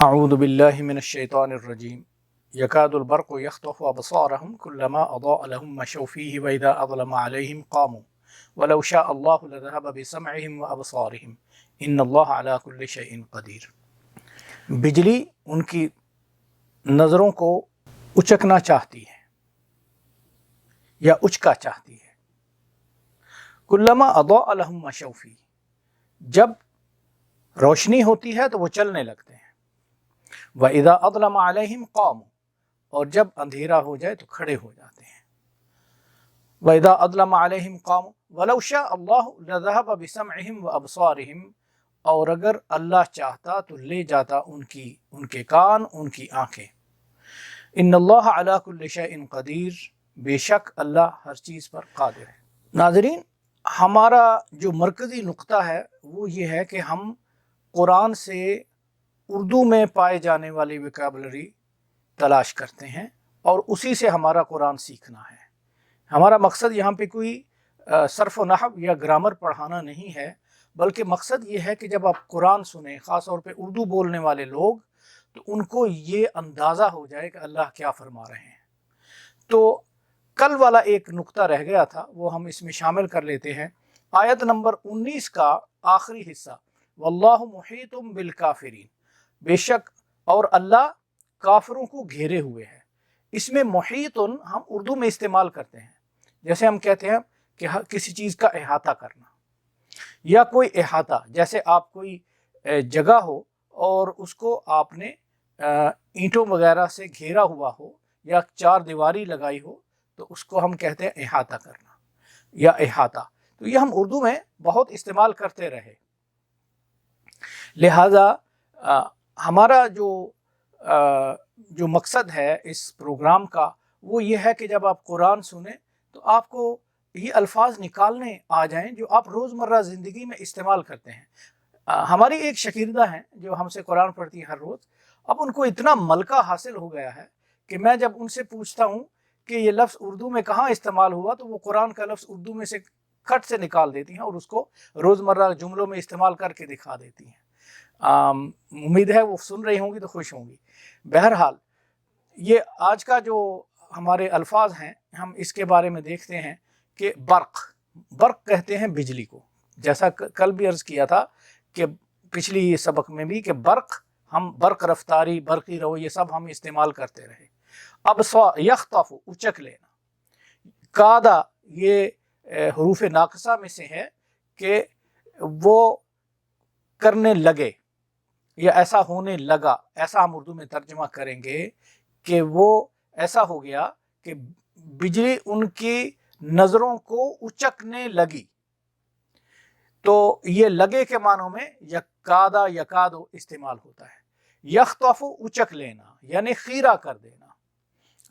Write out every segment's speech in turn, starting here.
अऊज़ु बिल्लाहि मिनश्शैतानिर्रजीम यकादुल बर्क़ु यख़्तफ़ु अबसारहुम कुल्लमा अज़ाअ लहुम मशौ फ़ीहि व इज़ा अज़लम अलैहिम क़ामू वलौ शाअ अल्लाहु लज़हब बिसमइहिम व अबसारिहिम इन्नल्लाहा अला कुल्लि शैइन क़दीर। बिजली उनकी नज़रों को उचकना चाहती है या उचका चाहती है। कुल्लमा अज़ाअ लहुम मशौ फ़ीहि, जब रोशनी होती है तो वो चलने लगते हैं। व इज़ा अज़लम अलैहिम क़ामू, और जब अंधेरा हो जाए तो खड़े हो जाते हैं। व इज़ा अज़लम अलैहिम क़ामू वलौ शाअ अल्लाहु लज़हब बिसमइहिम व अबसारिहिम, और अगर अल्लाह चाहता तो ले जाता उनके कान, उनकी आँखें। इन्नल्लाहा अला कुल्लि शैइन क़दीर, बेशक अल्लाह हर चीज़ पर क़ादिर है। नाज़रीन, हमारा जो मरकज़ी नुक्ता है वो ये है कि हम कुरान से उर्दू में पाए जाने वाली वोकैबुलरी तलाश करते हैं और उसी से हमारा कुरान सीखना है। हमारा मकसद यहाँ पे कोई सर्फ़ व नहव या ग्रामर पढ़ाना नहीं है, बल्कि मकसद ये है कि जब आप कुरान सुने, ख़ास तौर पे उर्दू बोलने वाले लोग, तो उनको ये अंदाज़ा हो जाए कि अल्लाह क्या फरमा रहे हैं। तो कल वाला एक नुक्ता रह गया था, वो हम इसमें शामिल कर लेते हैं। आयत नंबर 19 का आखिरी हिस्सा, वल्लाहु मुहीतुम बिल काफिरीन, बेशक और अल्लाह काफिरों को घेरे हुए है। इसमें मुहीतुन हम उर्दू में इस्तेमाल करते हैं, जैसे हम कहते हैं कि किसी चीज़ का अहाता करना या कोई अहाता, जैसे आप कोई जगह हो और उसको आपने ईंटों वगैरह से घेरा हुआ हो या चार दीवारी लगाई हो, तो उसको हम कहते हैं अहाता करना या अहाता। तो ये हम उर्दू में बहुत इस्तेमाल करते रहे। लिहाजा हमारा जो मकसद है इस प्रोग्राम का वो ये है कि जब आप कुरान सुने तो आपको ये अल्फाज निकालने आ जाएं जो आप रोज़मर्रा ज़िंदगी में इस्तेमाल करते हैं। हमारी एक शकीरदा हैं जो हमसे कुरान पढ़ती है हर रोज़। अब उनको इतना मलका हासिल हो गया है कि मैं जब उनसे पूछता हूँ कि ये लफ्ज़ उर्दू में कहाँ इस्तेमाल हुआ, तो वो कुरान का लफ्ज़ उर्दू में से खट से निकाल देती हैं और उसको रोज़मर्रा जुमलों में इस्तेमाल करके दिखा देती हैं। उम्मीद है वो सुन रही होंगी तो खुश होंगी। बहरहाल, ये आज का जो हमारे अल्फाज हैं, हम इसके बारे में देखते हैं कि बर्क़ कहते हैं बिजली को। जैसा कल भी अर्ज़ किया था कि पिछली सबक में भी, कि हम बर्क़ रफ्तारी, बर्क़ी रहो, ये सब हम इस्तेमाल करते रहे। अब यख्तफ़ु, उचक लेना। कादा, ये हरूफ नाक़सा में से है कि वो करने लगे या ऐसा होने लगा, ऐसा हम उर्दू में तर्जुमा करेंगे कि वो ऐसा हो गया कि बिजली उनकी नज़रों को उचकने लगी। तो ये लगे के मानों में यकादा, यकादो इस्तेमाल होता है। यख्तफ़ु, उचक लेना, यानी खीरा कर देना।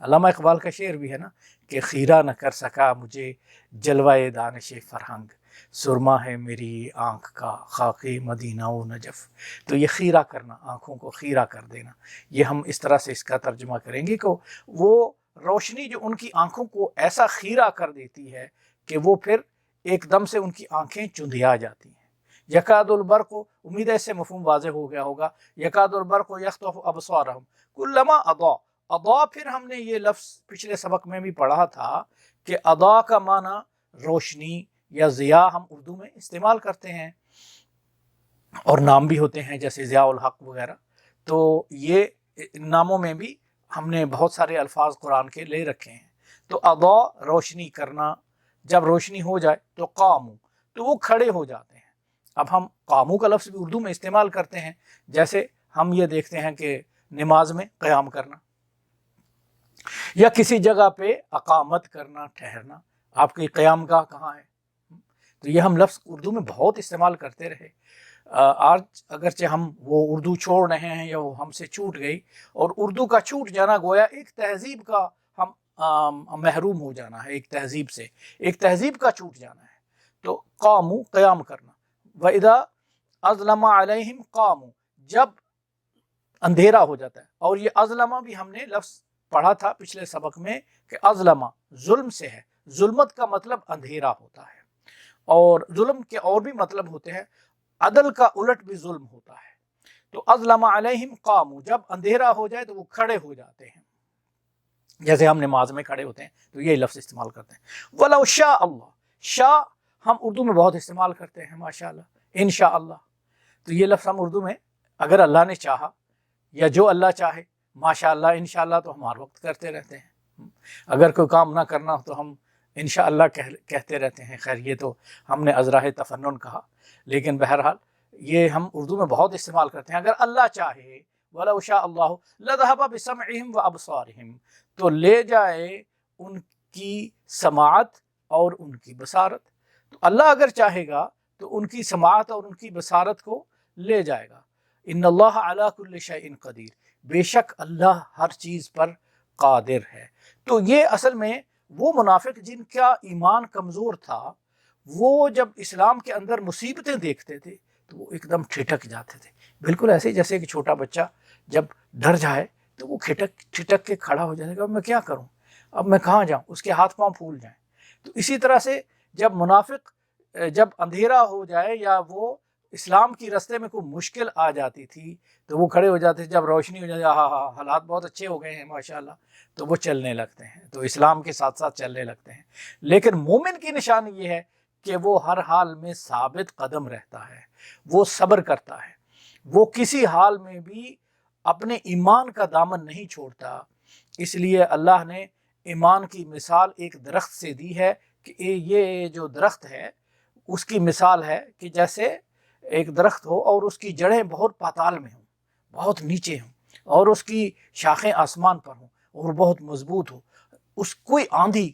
अल्लामा इक़बाल का शेर भी है ना कि खीरा न कर सका मुझे जलवाए दानिश फरहंग, सुरमा है मेरी आँख का खाके मदीना व नजफ़। तो ये खीरा करना, आँखों को खीरा कर देना, ये हम इस तरह से इसका तर्जुमा करेंगे कि वो रोशनी जो उनकी आँखों को ऐसा खीरा कर देती है कि वो फिर एकदम से उनकी आँखें चुंधिया जाती हैं। यकादुल बर्क़, उम्मीद है इससे मफ़हूम वाज़ेह हो गया होगा। यकादुल बर्क़ यख़्तफ़ु अबसारहुम कुल्लमा अज़ा। अज़ा, फिर हमने ये लफ्ज़ पिछले सबक में भी पढ़ा था कि अज़ा का माना रोशनी या ज़िया हम उर्दू में इस्तेमाल करते हैं, और नाम भी होते हैं जैसे ज़िया उल हक़ वगैरह। तो ये नामों में भी हमने बहुत सारे अल्फाज कुरान के ले रखे हैं। तो अज़ा, रोशनी करना, जब रोशनी हो जाए तो क़ामू, तो वो खड़े हो जाते हैं। अब हम क़ामू का लफ्ज़ भी उर्दू में इस्तेमाल करते हैं, जैसे हम ये देखते हैं कि नमाज में क़याम करना या किसी जगह पे अक़ामत करना, ठहरना। आपकी क़याम गाह कहाँ है? तो ये हम लफ्ज़ उर्दू में बहुत इस्तेमाल करते रहे। आज अगरचे हम वो उर्दू छोड़ रहे हैं या वो हमसे छूट गई, और उर्दू का छूट जाना गोया एक तहज़ीब का हम महरूम हो जाना है, एक तहज़ीब से, एक तहज़ीब का छूट जाना है। तो क़ामू, क़याम करना। व इज़ा अज़लमा अलैहिम क़ामू, जब अंधेरा हो जाता है। और ये अज़लमा भी हमने लफ्ज़ पढ़ा था पिछले सबक में कि अज़लमा जुल्म से है। जुल्मत का मतलब अंधेरा होता है, और जुल्म के और भी मतलब होते हैं। अदल का उलट भी जुल्म होता है। تو اظلم علیہم قاموا، جب اندھیرا ہو جائے تو وہ کھڑے ہو جاتے ہیں، جیسے ہم نماز میں کھڑے ہوتے ہیں تو یہ لفظ استعمال کرتے ہیں۔ ولو شاء اللہ، شاء ہم اردو میں بہت استعمال کرتے ہیں ماشاءاللہ، انشاءاللہ، تو یہ لفظ ہم اردو میں اگر اللہ نے چاہا یا جو اللہ چاہے، ماشاءاللہ انشاءاللہ تو ہم ہر وقت کرتے رہتے ہیں، اگر کوئی کام نہ کرنا ہو تو ہم انشاءاللہ کہتے رہتے ہیں۔ خیر یہ تو ہم نے ازراہ تفنن کہا، لیکن بہرحال یہ ہم اردو میں بہت استعمال کرتے ہیں۔ اگر اللہ چاہے، وَلَوْ شَاءَ اللَّهُ لَذَهَبَ بِسَمْعِهِمْ وَأَبْصَارِهِمْ، تو لے جائے ان کی سماعت اور ان کی بصارت، تو اللہ اگر چاہے گا تو ان کی سماعت اور ان کی بصارت کو لے جائے گا۔ ان اللہ علی کل شیء قدیر، بے شک اللہ ہر چیز پر قادر ہے۔ تو یہ اصل میں وہ منافق جن کا ایمان کمزور تھا، وہ جب اسلام کے اندر مصیبتیں دیکھتے تھے تو وہ ایک دم ٹھٹک جاتے تھے، بالکل ایسے جیسے کہ چھوٹا بچہ جب ڈر جائے تو وہ ٹھٹک کے کھڑا ہو جائے گا، اب میں کیا کروں، اب میں کہاں جاؤں، اس کے ہاتھ پاؤں پھول جائیں۔ تو اسی طرح سے جب منافق جب اندھیرا ہو جائے یا وہ اسلام کی رستے میں کوئی مشکل آ جاتی تھی تو وہ کھڑے ہو جاتے تھے، جب روشنی ہو جاتی ہاں ہاں حالات بہت اچھے ہو گئے ہیں ماشاءاللہ، تو وہ چلنے لگتے ہیں، تو اسلام کے ساتھ ساتھ چلنے لگتے ہیں۔ لیکن مومن کی نشانی یہ ہے کہ وہ ہر حال میں ثابت قدم رہتا ہے، وہ صبر کرتا ہے، وہ کسی حال میں بھی اپنے ایمان کا دامن نہیں چھوڑتا۔ اس لیے اللہ نے ایمان کی مثال ایک درخت سے دی ہے کہ یہ جو درخت ہے اس کی مثال ہے کہ جیسے ایک درخت ہو اور اس کی جڑیں بہت پاتال میں ہوں، بہت نیچے ہوں، اور اس کی شاخیں آسمان پر ہوں اور بہت مضبوط ہو، اس کوئی آندھی،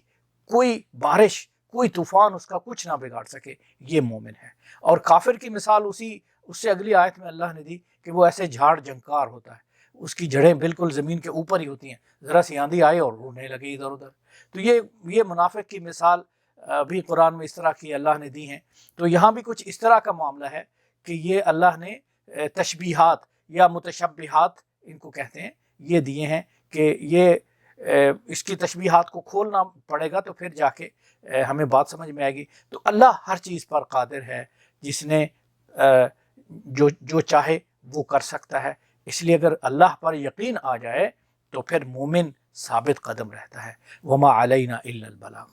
کوئی بارش، کوئی طوفان اس کا کچھ نہ بگاڑ سکے، یہ مومن ہے۔ اور کافر کی مثال اس سے اگلی آیت میں اللہ نے دی کہ وہ ایسے جھاڑ جھنکار ہوتا ہے، اس کی جڑیں بالکل زمین کے اوپر ہی ہوتی ہیں، ذرا سی آندھی آئے اور اڑنے لگے ادھر ادھر۔ تو یہ منافق کی مثال بھی قرآن میں اس طرح کی اللہ نے دی ہیں۔ تو یہاں بھی کچھ اس طرح کا معاملہ ہے کہ یہ اللہ نے تشبیہات یا متشبہات ان کو کہتے ہیں، یہ دیے ہیں کہ یہ اس کی تشبیہات کو کھولنا پڑے گا تو پھر جا کے ہمیں بات سمجھ میں آئے گی۔ تو اللہ ہر چیز پر قادر ہے، جس نے جو چاہے وہ کر سکتا ہے۔ اس لیے اگر اللہ پر یقین آ جائے تو پھر مومن ثابت قدم رہتا ہے۔ وما علینا الا البلاغ۔